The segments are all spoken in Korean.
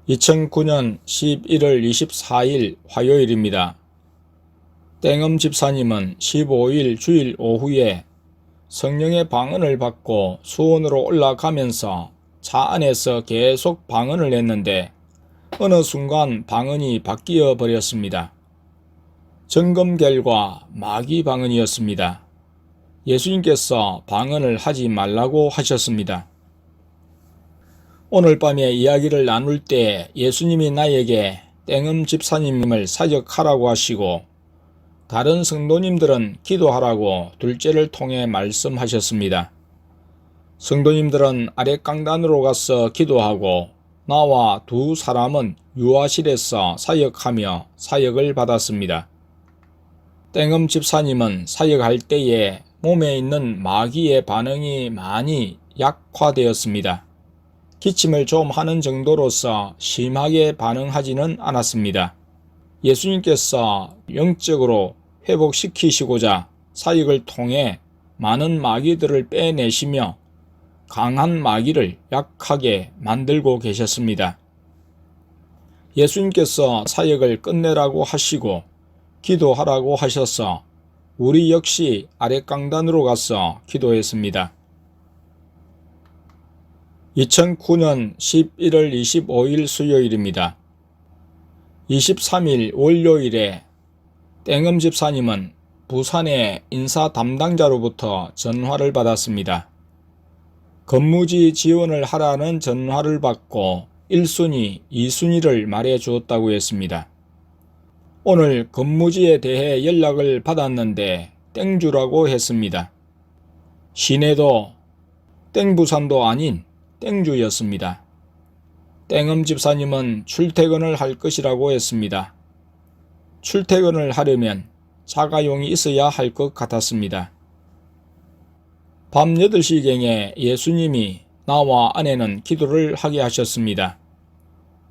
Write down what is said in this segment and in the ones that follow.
2009년 11월 24일 화요일입니다. 땡엄 집사님은 15일 주일 오후에 성령의 방언을 받고 수원으로 올라가면서 차 안에서 계속 방언을 했는데 어느 순간 방언이 바뀌어 버렸습니다. 점검 결과 마귀 방언이었습니다. 예수님께서 방언을 하지 말라고 하셨습니다. 오늘 밤에 이야기를 나눌 때 예수님이 나에게 땡엄 집사님을 사역하라고 하시고 다른 성도님들은 기도하라고 둘째를 통해 말씀하셨습니다. 성도님들은 아랫강단으로 가서 기도하고 나와 두 사람은 유아실에서 사역하며 사역을 받았습니다. 땡엄 집사님은 사역할 때에 몸에 있는 마귀의 반응이 많이 약화되었습니다. 기침을 좀 하는 정도로서 심하게 반응하지는 않았습니다. 예수님께서 영적으로 회복시키시고자 사역을 통해 많은 마귀들을 빼내시며 강한 마귀를 약하게 만들고 계셨습니다. 예수님께서 사역을 끝내라고 하시고 기도하라고 하셔서 우리 역시 아랫강단으로 가서 기도했습니다. 2009년 11월 25일 수요일입니다. 23일 월요일에 땡엄 집사님은 부산의 인사 담당자로부터 전화를 받았습니다. 근무지 지원을 하라는 전화를 받고 1순위, 2순위를 말해 주었다고 했습니다. 오늘 근무지에 대해 연락을 받았는데 땡주라고 했습니다. 시내도 땡부산도 아닌 땡주였습니다. 땡엄 집사님은 출퇴근을 할 것이라고 했습니다. 출퇴근을 하려면 자가용이 있어야 할 것 같았습니다. 밤 8시경에 예수님이 나와 아내는 기도를 하게 하셨습니다.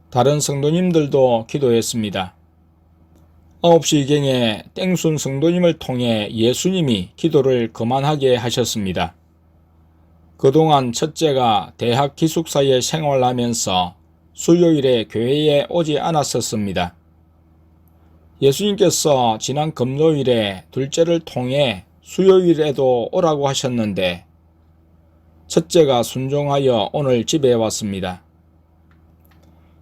다른 성도님들도 기도했습니다. 9시경에 땡순 성도님을 통해 예수님이 기도를 그만하게 하셨습니다. 그동안 첫째가 대학 기숙사에 생활하면서 수요일에 교회에 오지 않았었습니다. 예수님께서 지난 금요일에 둘째를 통해 수요일에도 오라고 하셨는데 첫째가 순종하여 오늘 집에 왔습니다.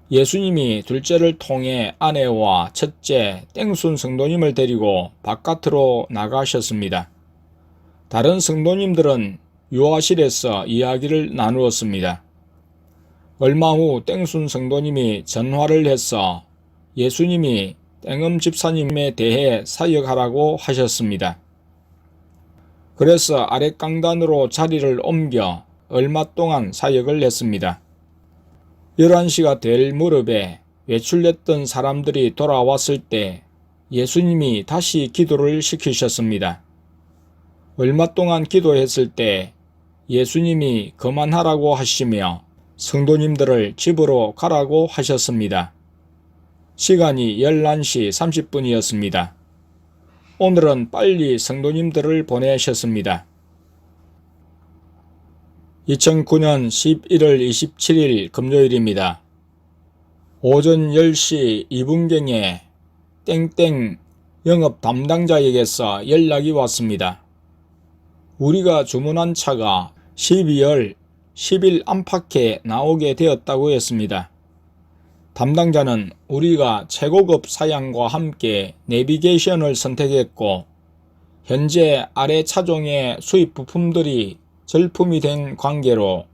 예수님이 둘째를 통해 아내와 첫째 땡순 성도님을 데리고 바깥으로 나가셨습니다. 다른 성도님들은 유아실에서 이야기를 나누었습니다. 얼마 후 땡순 성도님이 전화를 해서 예수님이 땡엄 집사님에 대해 사역하라고 하셨습니다. 그래서 아랫강단으로 자리를 옮겨 얼마 동안 사역을 했습니다. 11시가 될 무렵에 외출했던 사람들이 돌아왔을 때 예수님이 다시 기도를 시키셨습니다. 얼마 동안 기도했을 때 예수님이 그만하라고 하시며 성도님들을 집으로 가라고 하셨습니다. 시간이 11시 30분이었습니다. 오늘은 빨리 성도님들을 보내셨습니다. 2009년 11월 27일 금요일입니다. 오전 10시 2분경에 땡땡 영업 담당자에게서 연락이 왔습니다. 우리가 주문한 차가 12월 10일 안팎에 나오게 되었다고 했습니다. 담당자는 우리가 최고급 사양과 함께 내비게이션을 선택했고 현재 아래 차종의 수입 부품들이 절품이 된 관계로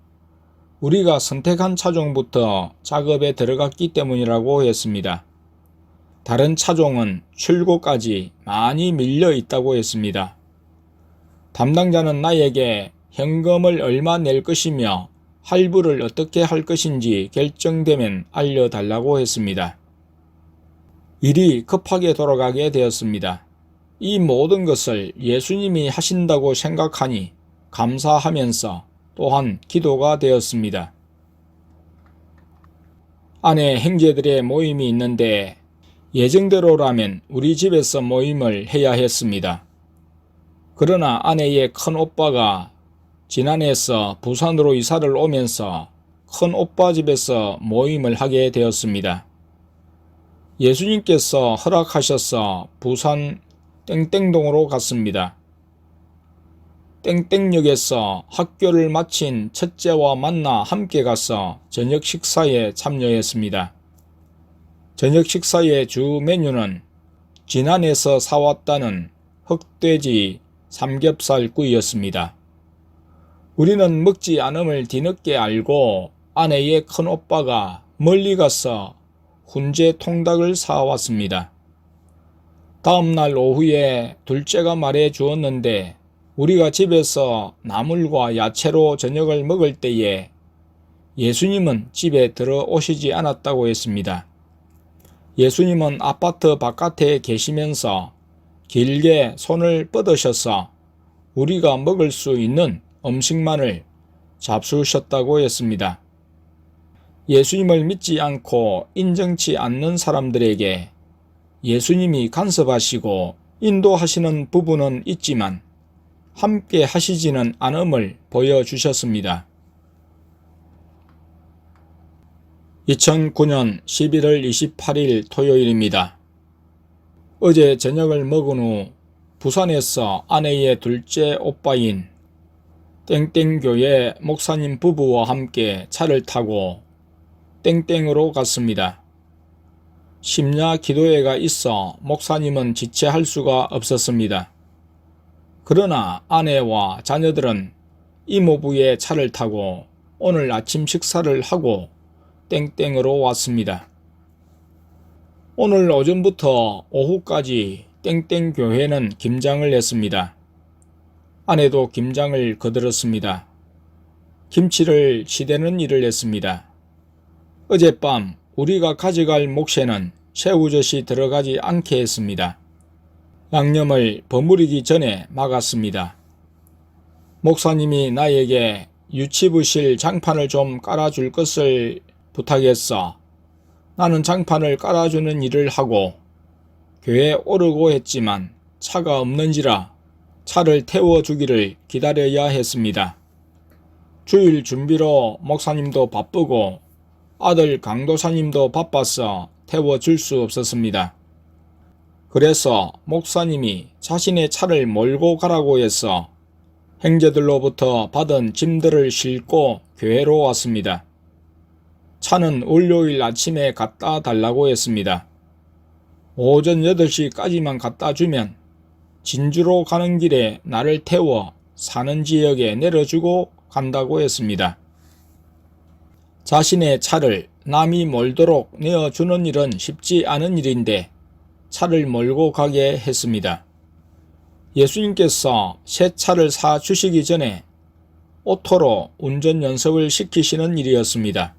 우리가 선택한 차종부터 작업에 들어갔기 때문이라고 했습니다. 다른 차종은 출고까지 많이 밀려 있다고 했습니다. 담당자는 나에게 현금을 얼마 낼 것이며 할부를 어떻게 할 것인지 결정되면 알려달라고 했습니다. 일이 급하게 돌아가게 되었습니다. 이 모든 것을 예수님이 하신다고 생각하니 감사하면서 또한 기도가 되었습니다. 아내 형제들의 모임이 있는데 예정대로라면 우리 집에서 모임을 해야 했습니다. 그러나 아내의 큰오빠가 지난해에서 부산으로 이사를 오면서 큰 오빠 집에서 모임을 하게 되었습니다. 예수님께서 허락하셔서 부산 땡땡동으로 갔습니다. 땡땡역에서 학교를 마친 첫째와 만나 함께 가서 저녁 식사에 참여했습니다. 저녁 식사의 주 메뉴는 진안에서 사왔다는 흑돼지 삼겹살 구이였습니다. 우리는 먹지 않음을 뒤늦게 알고 아내의 큰오빠가 멀리 가서 훈제 통닭을 사왔습니다. 다음날 오후에 둘째가 말해 주었는데 우리가 집에서 나물과 야채로 저녁을 먹을 때에 예수님은 집에 들어오시지 않았다고 했습니다. 예수님은 아파트 바깥에 계시면서 길게 손을 뻗으셔서 우리가 먹을 수 있는 음식만을 잡수셨다고 했습니다. 예수님을 믿지 않고 인정치 않는 사람들에게 예수님이 간섭하시고 인도하시는 부분은 있지만 함께 하시지는 않음을 보여주셨습니다. 2009년 11월 28일 토요일입니다. 어제 저녁을 먹은 후 부산에서 아내의 둘째 오빠인 땡땡교회 목사님 부부와 함께 차를 타고 땡땡으로 갔습니다. 심야 기도회가 있어 목사님은 지체할 수가 없었습니다. 그러나 아내와 자녀들은 이모부의 차를 타고 오늘 아침 식사를 하고 땡땡으로 왔습니다. 오늘 오전부터 오후까지 땡땡교회는 김장을 했습니다. 아내도 김장을 거들었습니다. 김치를 치대는 일을 했습니다. 어젯밤 우리가 가져갈 몫에는 새우젓이 들어가지 않게 했습니다. 양념을 버무리기 전에 막았습니다. 목사님이 나에게 유치부실 장판을 좀 깔아줄 것을 부탁했어. 나는 장판을 깔아주는 일을 하고 교회에 오르고 했지만 차가 없는지라 차를 태워주기를 기다려야 했습니다. 주일 준비로 목사님도 바쁘고 아들 강도사님도 바빠서 태워줄 수 없었습니다. 그래서 목사님이 자신의 차를 몰고 가라고 해서 형제들로부터 받은 짐들을 싣고 교회로 왔습니다. 차는 월요일 아침에 갖다 달라고 했습니다. 오전 8시까지만 갖다 주면 진주로 가는 길에 나를 태워 사는 지역에 내려주고 간다고 했습니다. 자신의 차를 남이 몰도록 내어주는 일은 쉽지 않은 일인데 차를 몰고 가게 했습니다. 예수님께서 새 차를 사주시기 전에 오토로 운전 연습을 시키시는 일이었습니다.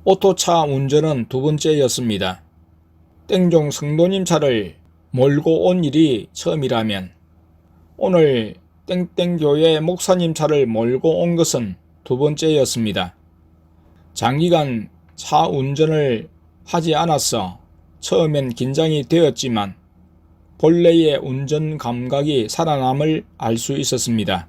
오토차 운전은 두 번째였습니다. 땡종 성도님 차를 몰고 온 일이 처음이라면 오늘 땡땡교회 목사님 차를 몰고 온 것은 두 번째였습니다. 장기간 차 운전을 하지 않아서 처음엔 긴장이 되었지만 본래의 운전 감각이 살아남을 알 수 있었습니다.